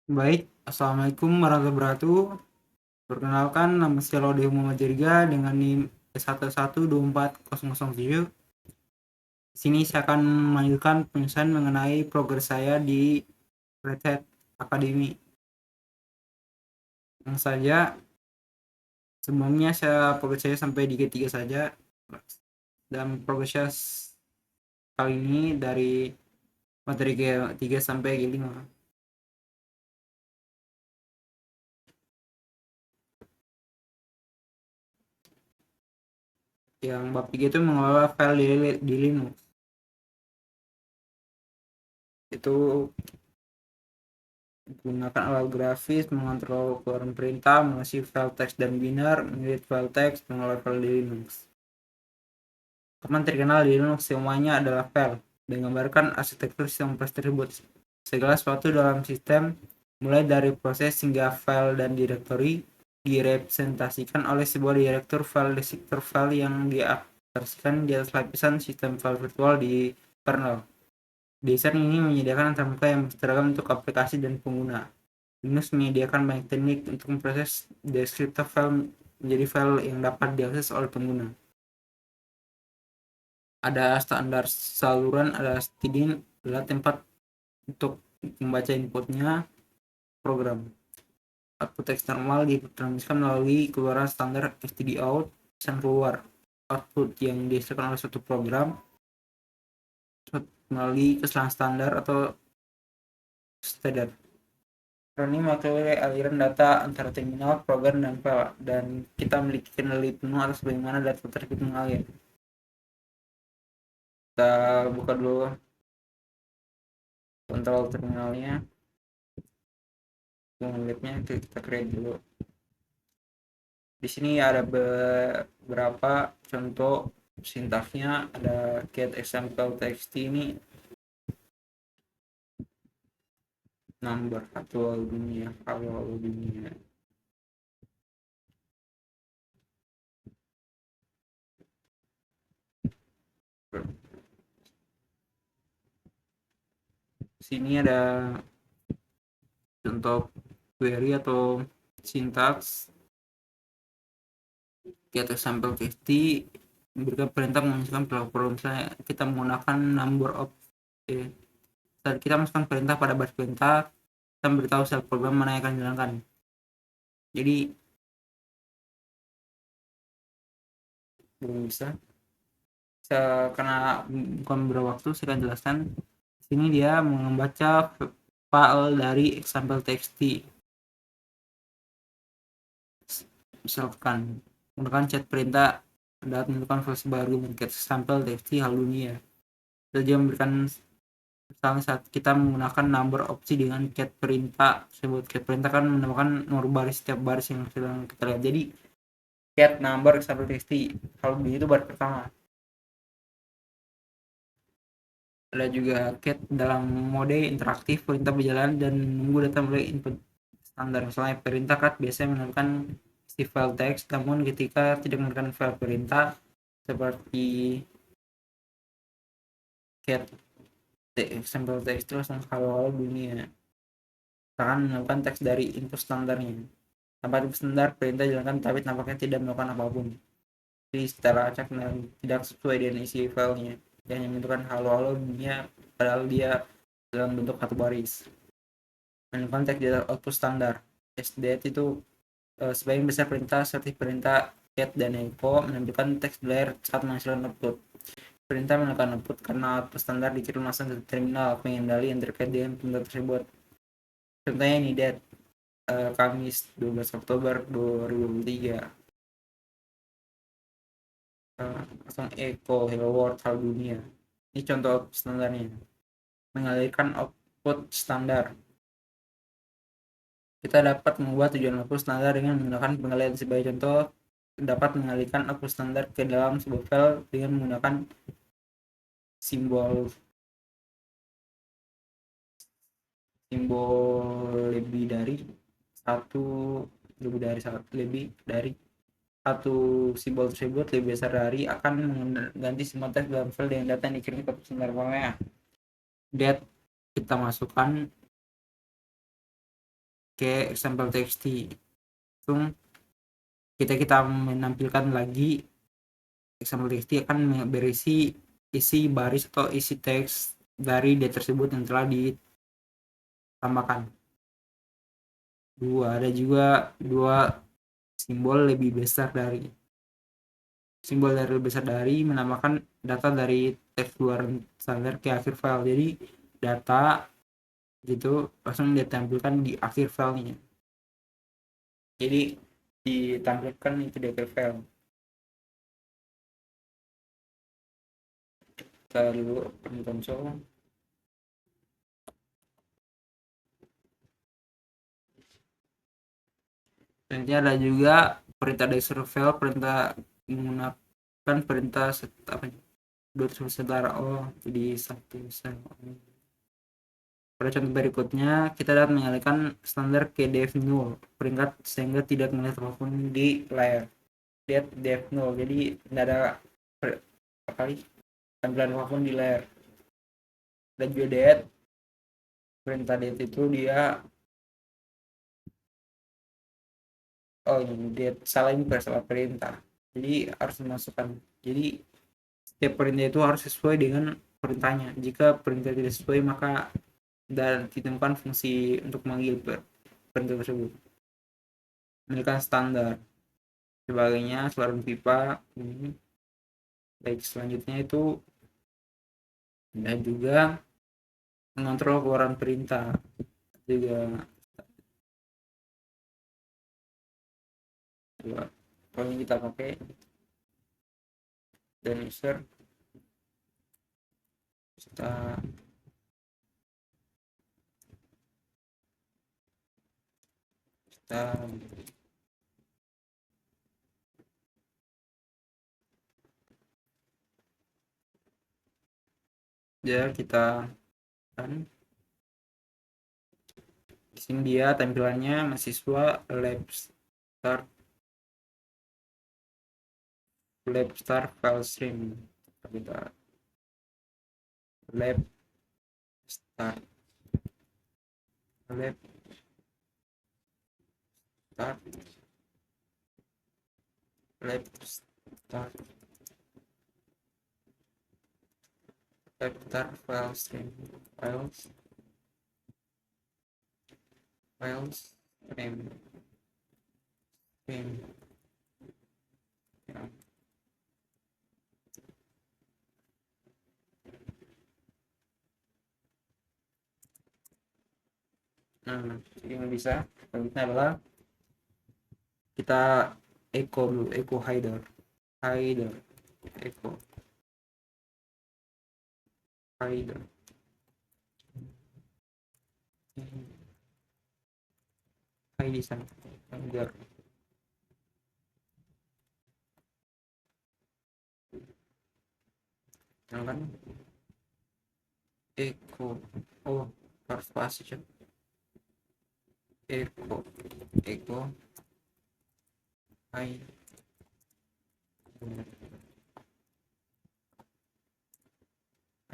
Baik, Assalamualaikum warahmatullahi wabarakatuh. Perkenalkan, nama saya Laude Muhammad Jeriga dengan NIM S11240007. Di sini saya akan melanjutkan penjelasan mengenai progres saya di Red Hat Academy. Yang saja, sebelumnya progres saya sampai di G3 saja. Dan progresnya kali ini dari materi G3 sampai G5. Yang bab 3 itu mengelola file di Linux. Itu gunakan alat grafis, mengontrol keluaran perintah, mengisi file teks dan binar, mengedit file teks, mengelola file di Linux. Command terkenal di Linux semuanya adalah file, dan menggambarkan arsitektur sistem operasi tersebut. Segala sesuatu dalam sistem, mulai dari proses hingga file dan direktori, direpresentasikan oleh sebuah direktur file deskriptor file yang diaplikasikan di atas lapisan sistem file virtual di kernel. Desain ini menyediakan antarmuka yang beragam untuk aplikasi dan pengguna. Linux menyediakan banyak teknik untuk memproses deskriptor file menjadi file yang dapat diakses oleh pengguna. Ada standar saluran, ada stdin adalah tempat untuk membaca inputnya program. Output teks normal ditransmisikan melalui keluaran standar stdout yang keluar. Output yang dihasilkan oleh suatu program melalui kesalahan standar atau standar. Ini mengakui aliran data antara terminal, program, dan file, dan kita memiliki kendali penuh atas bagaimana data tersebut mengalir. Kita buka dulu kontrol terminalnya, melihatnya kita create dulu. Di sini ada beberapa contoh sintaksnya. Ada get example text ini number awal dunia. Sini ada contoh query atau sintaks get example text memberikan perintah memasukkan program. Misalnya kita menggunakan number of saat kita masukkan perintah pada baris perintah, kita memberitahu sel program mana yang akan dijalankan. Jadi belum bisa karena bukan beberapa waktu saya akan jelaskan. Sini dia membaca file dari example txt. Misalkan menggunakan chat perintah dapat menentukan versi baru get example txt hal dunia. Dia memberikan misalnya saat kita menggunakan number opsi dengan get perintah tersebut. Get perintah kan menambahkan nomor baris setiap baris yang sedang kita lihat. Jadi get number example txt hal dunia itu baris pertama. Ada juga get dalam mode interaktif, perintah berjalan dan menunggu data mulai input standar. Misalnya perintah cut biasanya menemukan si file teks, namun ketika tidak menggunakan file perintah seperti get example text itu langsung halo dunia, akan menemukan teks dari input standarnya. Tanpa input standar, perintah jalankan tapi nampaknya tidak melakukan apapun. Jadi secara acak dan tidak sesuai dengan isi filenya. Yang menentukan halo dunia padahal dia dalam bentuk satu baris. Menemukan teks di output standar. SDT itu sebagian besar perintah seperti perintah get dan echo menampilkan teks di layar saat menghasilkan output. Perintah menekan output karena output standar dikirim langsung ke terminal pengendali yang terkait dengan perintah tersebut. Contohnya ini dat Kamis 12 Oktober 2023. Langsung echo hello world hal dunia. Ini contoh output standarnya. Mengalirkan output standar. Kita dapat membuat tujuan output standar dengan menggunakan pengalihan. Sebagai contoh, dapat mengalihkan output standar ke dalam sebuah file dengan menggunakan simbol lebih dari satu simbol tersebut lebih besar dari akan mengganti semua teks dalam file dengan data yang dikirim ke standar formatnya. That kita masukkan ke example txt. Langsung kita menampilkan lagi example txt akan berisi isi baris atau isi teks dari data tersebut yang telah ditambahkan. Ada juga dua simbol lebih besar dari menambahkan data dari teks luar standar ke akhir file. Jadi data gitu langsung ditampilkan di akhir filenya. Jadi ditampilkan itu di akhir file. Kita dulu konsol. Selanjutnya ada juga perintah desktop file, perintah menggunakan perintah setara jadi satu sel. Pada contoh berikutnya kita dapat mengalihkan standar ke def null peringkat sehingga tidak melihat apapun di layar. Lihat def null, jadi tidak ada kali tampilan apapun di layar. Dan juga det, perintah det itu dia dia salah, ini salah perintah, jadi harus dimasukkan. Jadi setiap perintah itu harus sesuai dengan perintahnya. Jika perintah tidak sesuai maka dan ditemukan fungsi untuk memanggil perintah tersebut. Menentukan standar sebagainya saluran pipa. Baik, selanjutnya itu dan juga mengontrol keluaran perintah juga. Kalau ini kita pakai dan user kita ya kita kan di sini dia tampilannya mahasiswa lab start file stream. Kita lab start lab start lab start lab start file stream files stream ya. Nah, yang bisa selanjutnya adalah kita echo dulu, echo header echo header di sana header kan echo harus pasti echo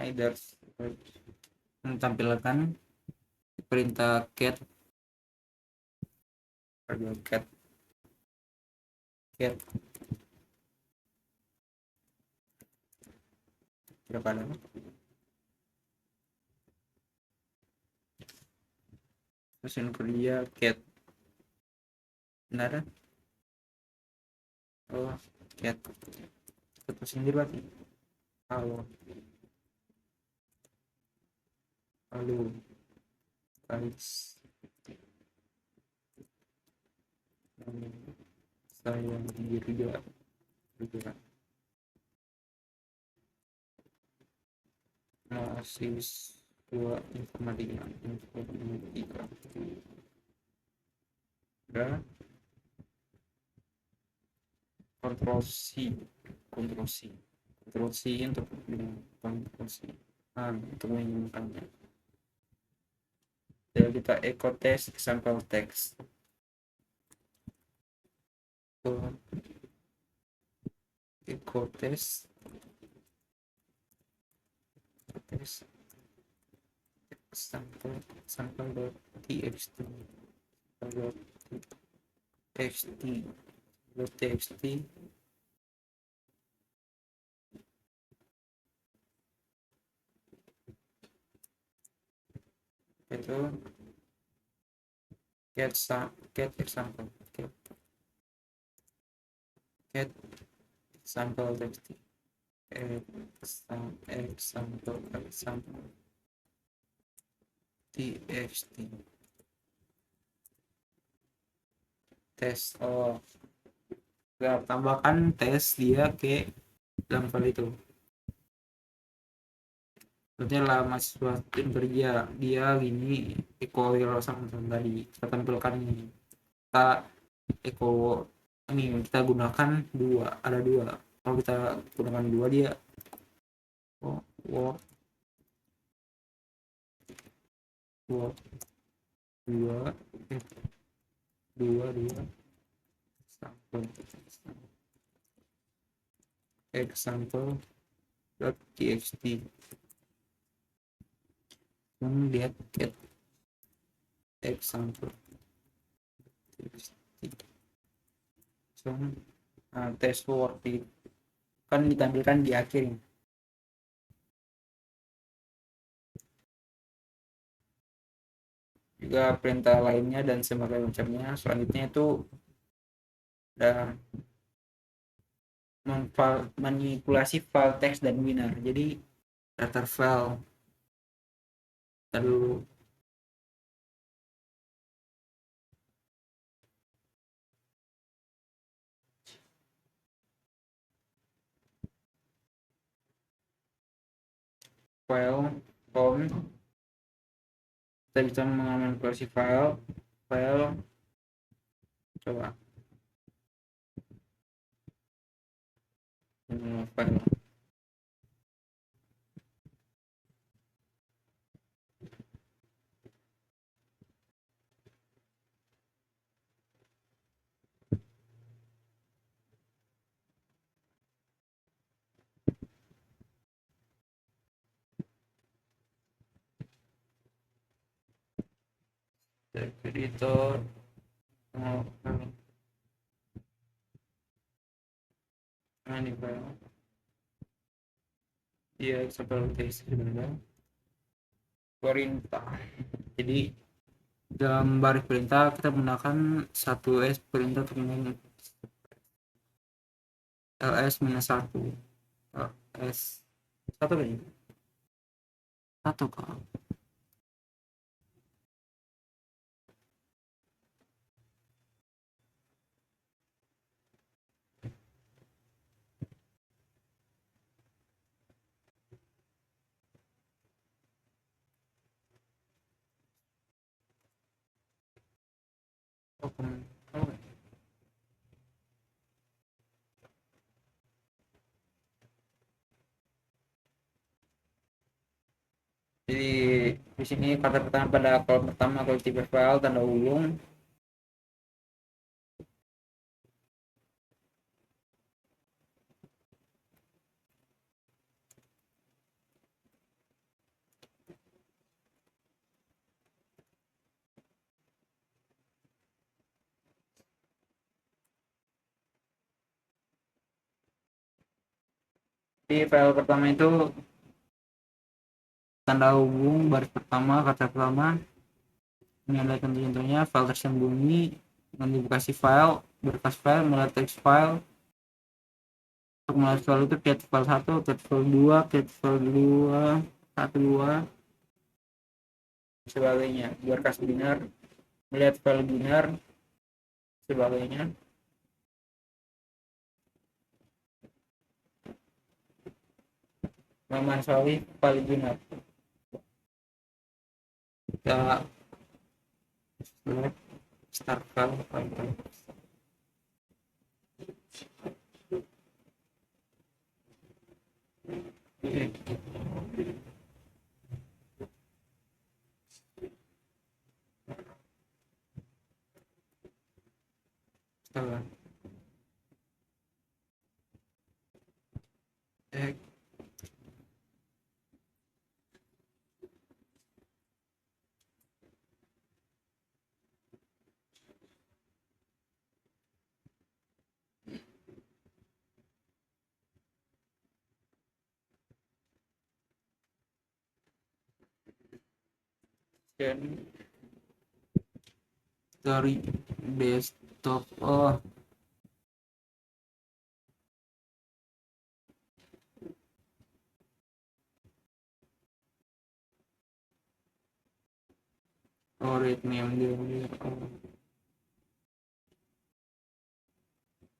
headers menampilkan perintah cat berapa nama mesin kerja cat benar cat itu sendiri berarti halo guys, saya juga mahasiswa informatika dan kontrol C untuk untuk menyimpulkannya. Jadi kita echo test example text echo test sample.txt txt txt itu get example get example txt example txt tes. Oh ya, tambahkan tes dia ke dalam file itu. Contohnya lah mahasiswa tim kerja dia gini, eco sama tadi kita tampilkan ini, kita eco ini kita gunakan dua, ada dua. Kalau kita gunakan dua dia work dua example.txt lihat get example test word kan ditampilkan di akhir. Juga perintah lainnya dan sebagainya macamnya. Selanjutnya itu ada manipulasi file teks dan binar. Jadi daftar file dulu file com, kita bisa memanipulasi file coba file editor ini file dia seperti sebenarnya perintah. Jadi dalam baris perintah kita menggunakan 1s perintah untuk ls-1 ls 1 kan satu kak. Jadi di sini kata pertama pada kolom pertama kalau tipe file tanda ulung. Di file pertama itu tanda hubung baris pertama kata pertama. Ini adalah contohnya file tersembunyi, nanti dikasih file berkas file mulai teks file. Untuk mulai file itu create file 1, create file 2, create file 2 1 2 sebagainya. Berkas binar, melihat file binar sebagainya. Memansali file binar. Kita start file setelah dan dari desktop. Oh, readme yang dia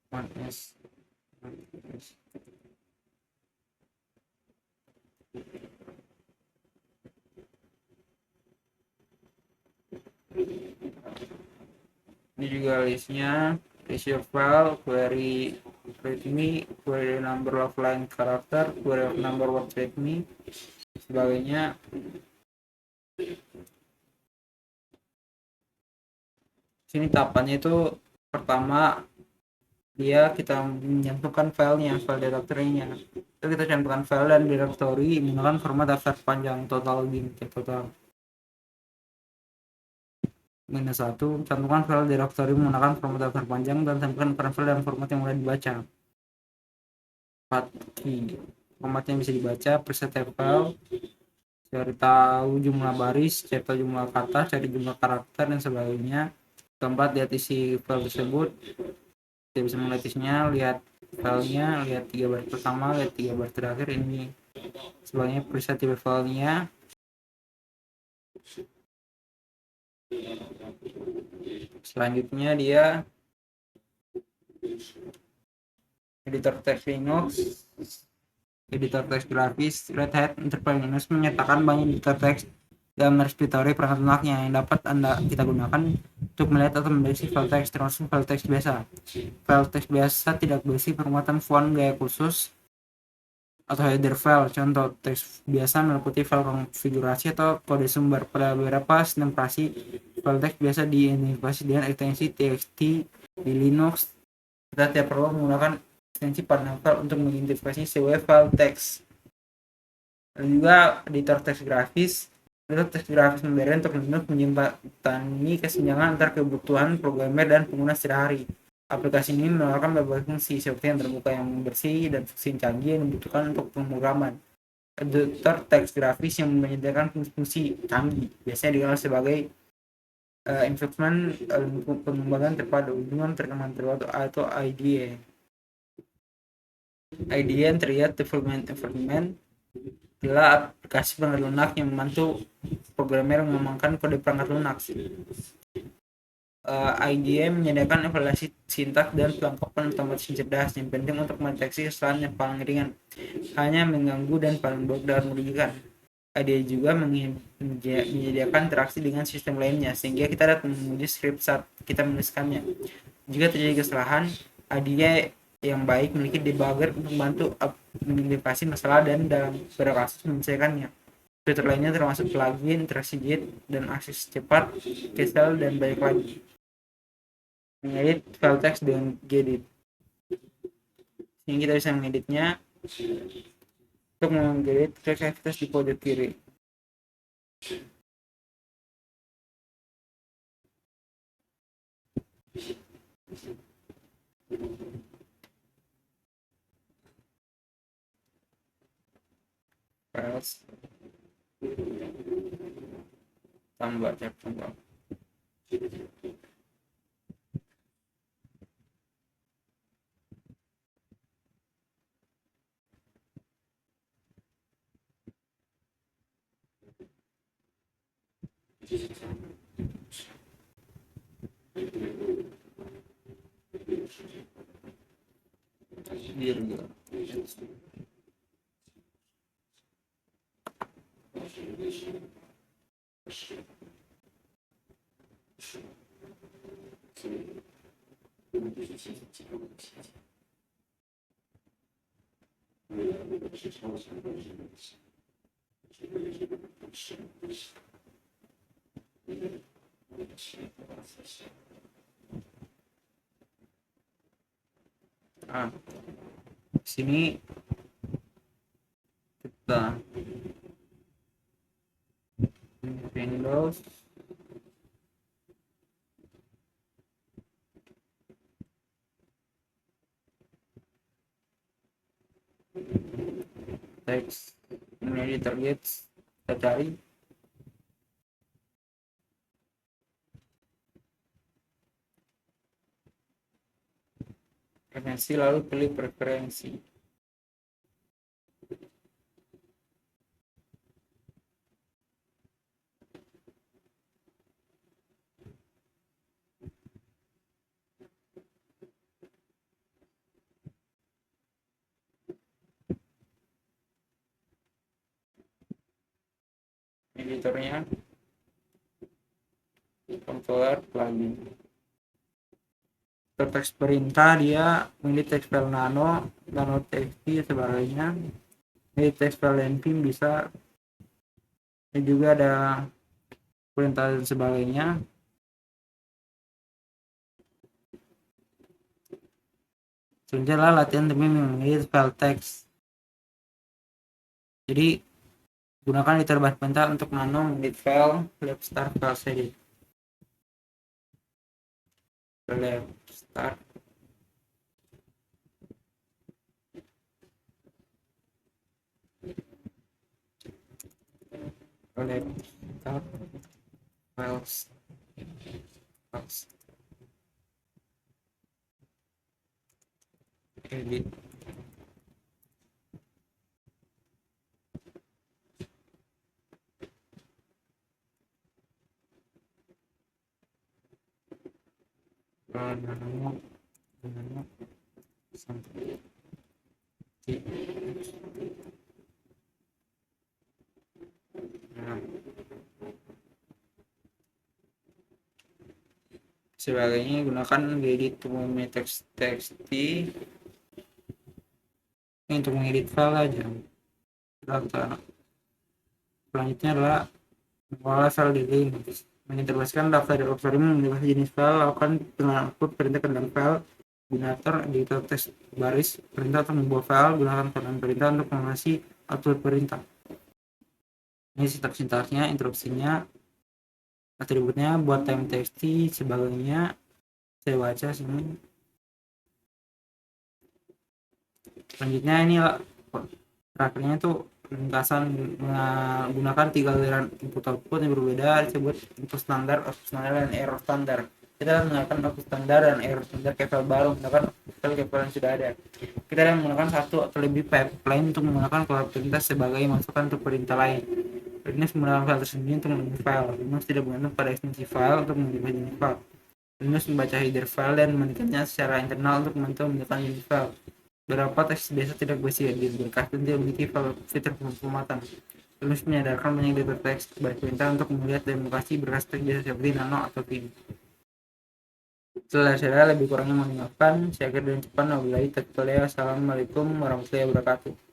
OneS. Ini juga listnya, issue file, query readme, query number of line character, query of number word readme, sebagainya. Sini tahapannya itu pertama dia kita menyentuhkan filenya, file directory-nya. Itu kita cantumkan file dan directory menggunakan format daftar panjang total bin total. -1, cantumkan file directory menggunakan format daftar panjang dan tambahkan file dalam format yang mudah dibaca. 4 format yang bisa dibaca, preset file, cari tahu jumlah baris, cari tahu jumlah kata, cari jumlah karakter dan sebagainya. Keempat, lihat isi file tersebut, kita bisa melihat isinya, lihat filenya, lihat 3 baris pertama, lihat 3 baris terakhir. Ini sebagainya preset filenya. Selanjutnya dia editor teks Linux, editor teks grafis. Red Hat Enterprise Linux menyatakan banyak editor teks dalam repository perangkat lunaknya yang dapat kita gunakan untuk melihat atau mendeteksi file teks, termasuk file teks biasa. File teks biasa tidak berisi permuatan font gaya khusus atau header file. Contoh teks biasa meliputi file konfigurasi atau kode sumber. Pada beberapa sistem operasi, file teks biasa diidentifikasi dengan ekstensi txt. Di Linux, kita tidak perlu menggunakan ekstensi panel file untuk mengidentifikasi sebuah file teks. Dan juga editor teks grafis. Editor teks grafis memberi untuk Linux menjembatani kesenjangan antar kebutuhan programmer dan pengguna sehari-hari. Aplikasi ini menawarkan berbagai fungsi seperti yang terbuka, yang bersih, dan fungsi canggih yang dibutuhkan untuk pemrograman. Editor teks grafis yang menyediakan fungsi canggih biasanya dikenal sebagai improvement, pengembangan terpadu, hubungan rekaman terpadu atau IDE. IDE terlihat development environment adalah aplikasi perangkat lunak yang membantu programmer mengembangkan kode perangkat lunak. IDE menyediakan evaluasi sintaks dan kelengkapan otomatis cerdas yang penting untuk mendeteksi kesalahan yang paling ringan, hanya mengganggu dan paling buruk dalam merugikan. IDE juga menyediakan interaksi dengan sistem lainnya sehingga kita dapat menguji script saat kita menuliskannya. Jika terjadi kesalahan, IDE yang baik memiliki debugger untuk membantu mengidentifikasi masalah dan dalam beberapa kasus menyelesaikannya. Fitur lainnya termasuk plugin, interaksi JIT, dan akses cepat, cancel, dan banyak lagi. Mengedit file text dengan gedit. Ini kita bisa mengeditnya. Untuk mengedit, klik aktivitas di pojok kiri. Files. Tambah cek tambah. Virgula. Sini kita Windows text, ini target, kita cari Preferensi, lalu pilih preferensi. Editornya controller plugin. Untuk teks perintah dia milih teks file nano, txt sebagainya. Milih teks file npm bisa. Dan juga ada perintah dan sebagainya. Selanjutnya latihan demi memilih file teks. Jadi gunakan editor bahan perintah untuk nano edit file left start file edit. Left start left start files edit. Nano sampai sebagainya. Gunakan edit umumnya txt ini untuk mengedit file aja. Data selanjutnya adalah mengolah file di link, mengintegrasikan daftar directory mengenai jenis file, lakukan pengikut perintah ke dalam file, gunakan editor teks baris perintah untuk membuat file, gunakan kalimat perintah untuk mengasih output perintah. Ini sintaksnya, instruksinya, atributnya, buat time txt sebagainya. Saya baca sini. Selanjutnya ini terakhirnya itu ringkasan menggunakan 3 aliran input output yang berbeda disebut input standar, output standar, dan error standar. Kita menggunakan output standar dan error standar ke file baru, menggunakan file yang sudah ada. Kita akan menggunakan satu atau lebih pipeline untuk menggunakan keluar perintah sebagai masukan untuk perintah lain. Linux menggunakan file tersendiri untuk mengunduh file. Linux tidak bergantung pada ekstensi file untuk mengubah jenis file. Linux membaca header file dan menekannya secara internal untuk memantau menggunakan jenis file. Beberapa teks biasa tidak bisa diberkas dan tidak memiliki fitur pemformatan. Linux menyadarkan banyak editor teks baik perintah untuk melihat dan mengkasih berkas teks biasa seperti nano atau vim. Setelah saya lebih kurangnya mengingatkan, saya akhir dan cepat. Wabillahi taufiq. Assalamualaikum warahmatullahi wabarakatuh.